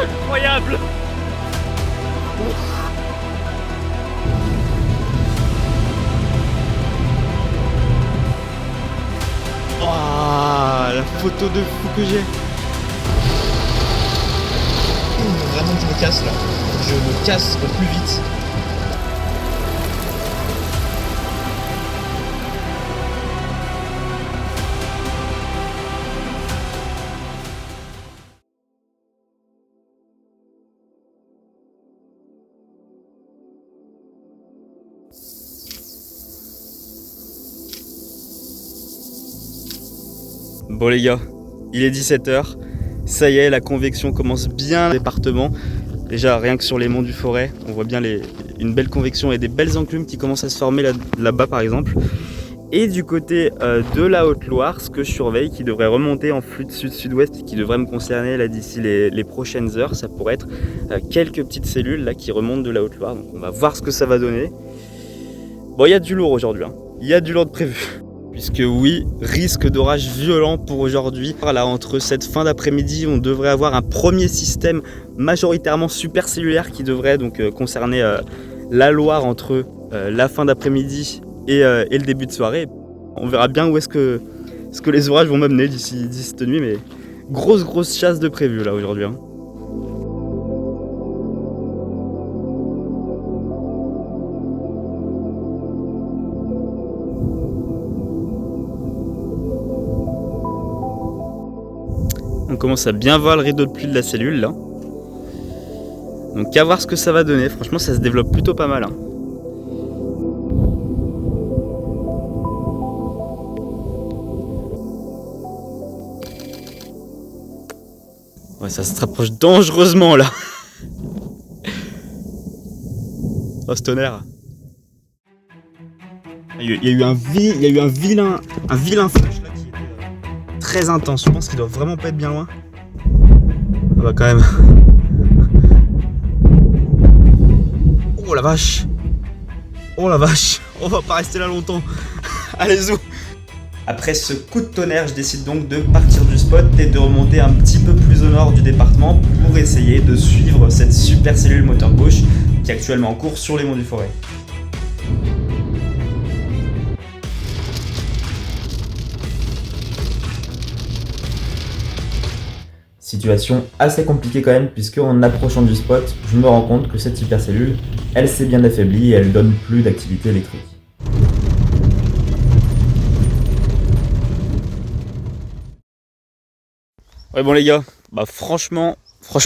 Incroyable. Oh, la photo de fou que j'ai. Vraiment que je me casse là. Je me casse au plus vite. Bon les gars, il est 17h. Ça y est, la convection commence bien le département. Déjà, rien que sur les monts du Forêt, on voit bien une belle convection et des belles enclumes qui commencent à se former là-bas par exemple. Et du côté de la Haute-Loire, ce que je surveille, qui devrait remonter en flux de sud-sud-ouest, qui devrait me concerner là d'ici les prochaines heures, ça pourrait être quelques petites cellules là qui remontent de la Haute-Loire. Donc on va voir ce que ça va donner. Bon, il y a du lourd aujourd'hui, hein. Il y a du lourd de prévu. Puisque oui, risque d'orage violent pour aujourd'hui. Là, entre cette fin d'après-midi, on devrait avoir un premier système majoritairement supercellulaire qui devrait donc concerner la Loire entre la fin d'après-midi et le début de soirée. On verra bien où est-ce que les orages vont m'amener d'ici cette nuit, mais grosse chasse de prévu là aujourd'hui, hein. On commence à bien voir le rideau de pluie de la cellule là. Donc à voir ce que ça va donner. Franchement, ça se développe plutôt pas mal, hein. Ouais, ça se rapproche dangereusement là. Oh, ce tonnerre. Il y a eu un vilain flash là qui était très intense. Je pense qu'il doit vraiment pas être bien loin. Ah bah quand même. Oh la vache. Oh la vache. On va pas rester là longtemps. Allez zou. Après ce coup de tonnerre, je décide donc de partir du spot et de remonter un petit peu plus au nord du département pour essayer de suivre cette super cellule moteur gauche qui est actuellement en cours sur les monts du Forêt. Situation assez compliquée quand même, puisque en approchant du spot, je me rends compte que cette supercellule, elle s'est bien affaiblie et elle donne plus d'activité électrique. Ouais bon les gars, bah franchement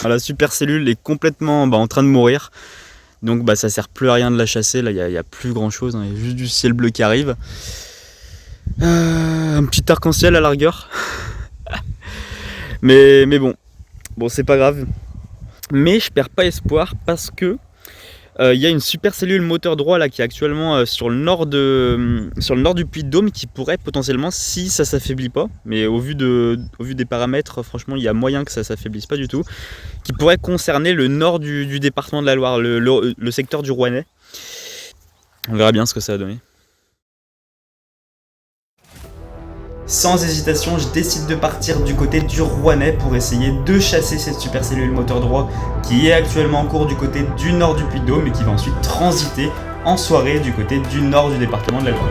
la supercellule est complètement en train de mourir. Donc ça sert plus à rien de la chasser, là il y a plus grand chose, hein. Il y a juste du ciel bleu qui arrive. Un petit arc-en-ciel à la rigueur. mais bon c'est pas grave. Mais je perds pas espoir parce que il y a une super cellule moteur droit là qui est actuellement sur le nord du Puy-de-Dôme qui pourrait potentiellement, si ça s'affaiblit pas, mais au vu des paramètres, franchement il y a moyen que ça s'affaiblisse pas du tout, qui pourrait concerner le nord du département de la Loire, le secteur du Rouennais. On verra bien ce que ça va donner. Sans hésitation, je décide de partir du côté du Rouennais pour essayer de chasser cette supercellule moteur droit qui est actuellement en cours du côté du nord du Puy-de-Dôme et qui va ensuite transiter en soirée du côté du nord du département de la Loire.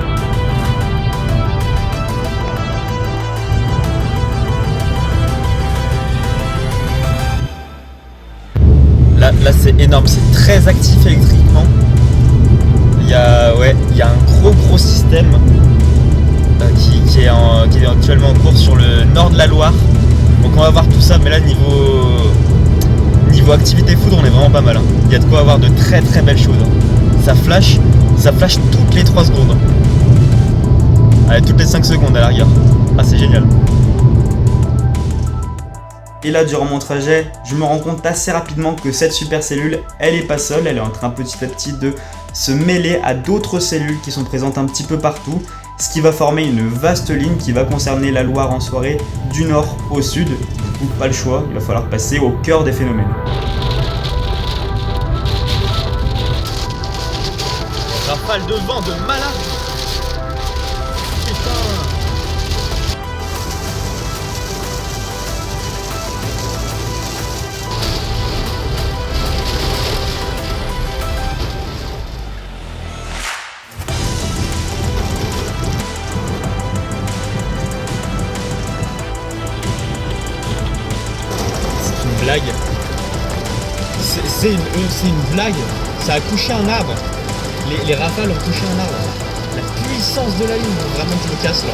Là c'est énorme, c'est très actif électriquement. Il y a un gros système qui est actuellement en cours sur le nord de la Loire. Donc on va voir tout ça, mais là niveau activité foudre on est vraiment pas mal, hein. Il y a de quoi avoir de très belles choses, hein. Ça flash toutes les 3 secondes. Allez, toutes les 5 secondes à la rigueur. Ah c'est génial. Et là durant mon trajet, je me rends compte assez rapidement que cette supercellule, elle est pas seule, elle est en train petit à petit de se mêler à d'autres cellules qui sont présentes un petit peu partout, ce qui va former une vaste ligne qui va concerner la Loire en soirée du nord au sud. Du coup, pas le choix, il va falloir passer au cœur des phénomènes. Rafale de vent de malade. blague. C'est une blague. Ça a touché un arbre. Les rafales ont touché un arbre. La puissance de la ligne. Vraiment, je me casse là.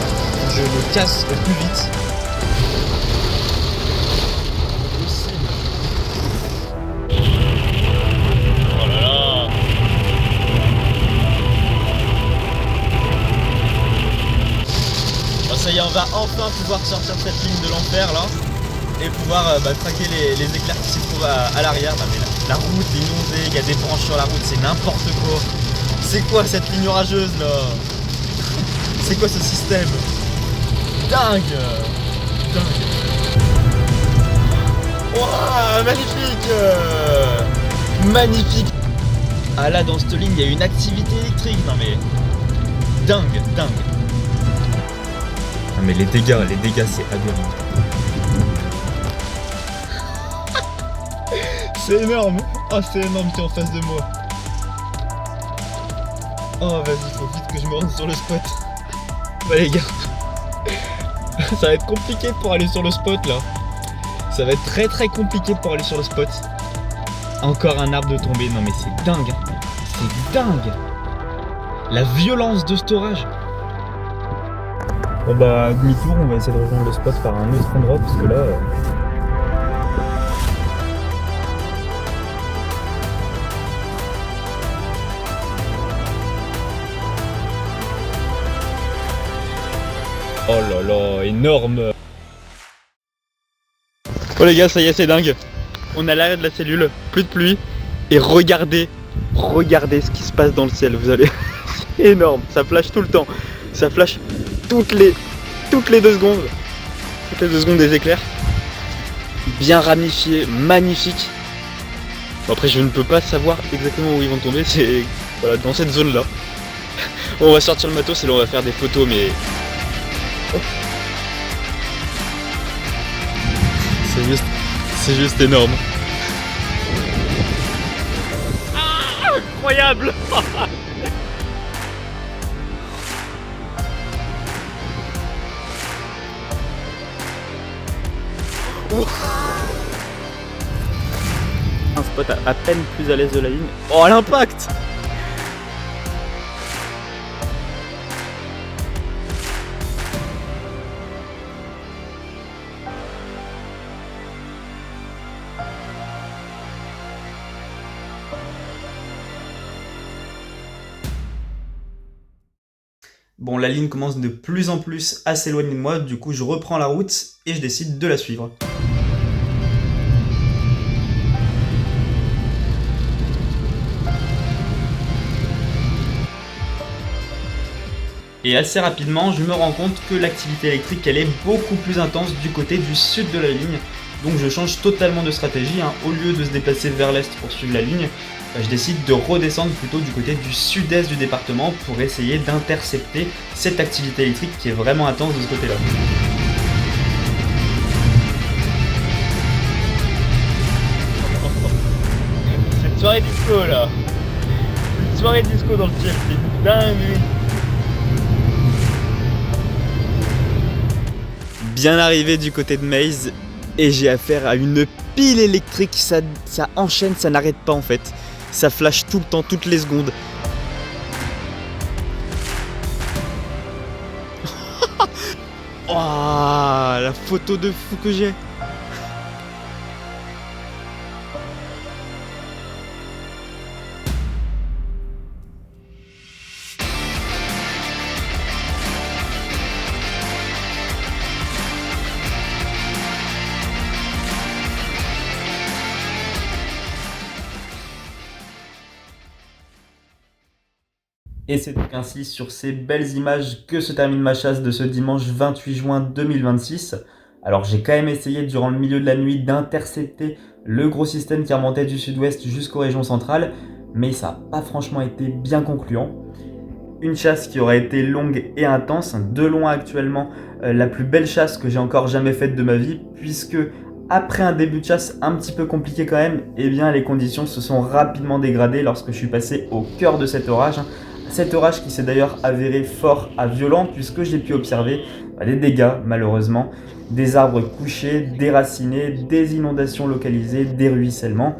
Je me casse au plus vite. Oh là là. Bon, ça y est, on va enfin pouvoir sortir de cette ligne de l'enfer là et pouvoir traquer les éclairs qui s'y trouvent à l'arrière. Mais la route est inondée, il y a des branches sur la route, c'est n'importe quoi. C'est quoi cette ligne orageuse là? C'est quoi ce système? Dingue. Waouh, magnifique. Magnifique. Ah là, dans cette ligne, il y a une activité électrique. Non mais dingue. Non mais les dégâts, c'est aberrant. C'est énorme. Ah, c'est énorme, t'es en face de moi. Oh, vas-y, faut vite que je me rende sur le spot. Bah les gars, ça va être compliqué pour aller sur le spot là. Ça va être très compliqué pour aller sur le spot. Encore un arbre de tombé, non mais c'est dingue. C'est dingue. La violence de cet orage. Bon bah demi-tour, on va essayer de rejoindre le spot par un autre endroit parce que là... Oh là là, énorme. Oh les gars, ça y est, c'est dingue. On a l'arrêt de la cellule, plus de pluie. Et regardez ce qui se passe dans le ciel, vous allez... C'est énorme, ça flash tout le temps. Ça flash toutes les 2 secondes. Toutes les 2 secondes des éclairs. Bien ramifiés, magnifique. Bon, après je ne peux pas savoir exactement où ils vont tomber, c'est voilà, dans cette zone là. On va sortir le matos et là on va faire des photos mais... Oh. C'est juste énorme. Ah, incroyable. Un spot à peine plus à l'aise de la ligne. Oh l'impact. Bon, la ligne commence de plus en plus à s'éloigner de moi, du coup je reprends la route et je décide de la suivre. Et assez rapidement, je me rends compte que l'activité électrique, elle est beaucoup plus intense du côté du sud de la ligne. Donc je change totalement de stratégie, hein. Au lieu de se déplacer vers l'est pour suivre la ligne, je décide de redescendre plutôt du côté du sud-est du département pour essayer d'intercepter cette activité électrique qui est vraiment intense de ce côté-là. C'est une soirée disco là. Une soirée disco dans le ciel, c'est une dinguerie. Bien arrivé du côté de Maze et j'ai affaire à une pile électrique, ça enchaîne, ça n'arrête pas en fait. Ça flash tout le temps, toutes les secondes. Oh, la photo de fou que j'ai. Et c'est donc ainsi sur ces belles images que se termine ma chasse de ce dimanche 28 juin 2026. Alors j'ai quand même essayé durant le milieu de la nuit d'intercepter le gros système qui remontait du sud-ouest jusqu'aux régions centrales, mais ça n'a pas franchement été bien concluant. Une chasse qui aurait été longue et intense, de loin actuellement la plus belle chasse que j'ai encore jamais faite de ma vie, puisque après un début de chasse un petit peu compliqué quand même, eh bien les conditions se sont rapidement dégradées lorsque je suis passé au cœur de cet orage, Cet orage qui s'est d'ailleurs avéré fort à violent puisque j'ai pu observer des dégâts malheureusement, des arbres couchés, déracinés, des inondations localisées, des ruissellements.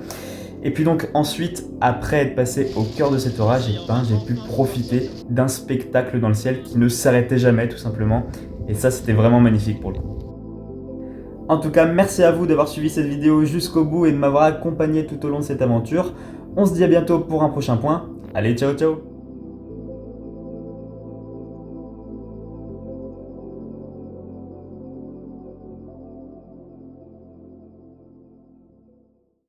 Et puis donc ensuite, après être passé au cœur de cet orage, j'ai pu profiter d'un spectacle dans le ciel qui ne s'arrêtait jamais tout simplement. Et ça c'était vraiment magnifique pour le coup. En tout cas, merci à vous d'avoir suivi cette vidéo jusqu'au bout et de m'avoir accompagné tout au long de cette aventure. On se dit à bientôt pour un prochain point. Allez, ciao ciao!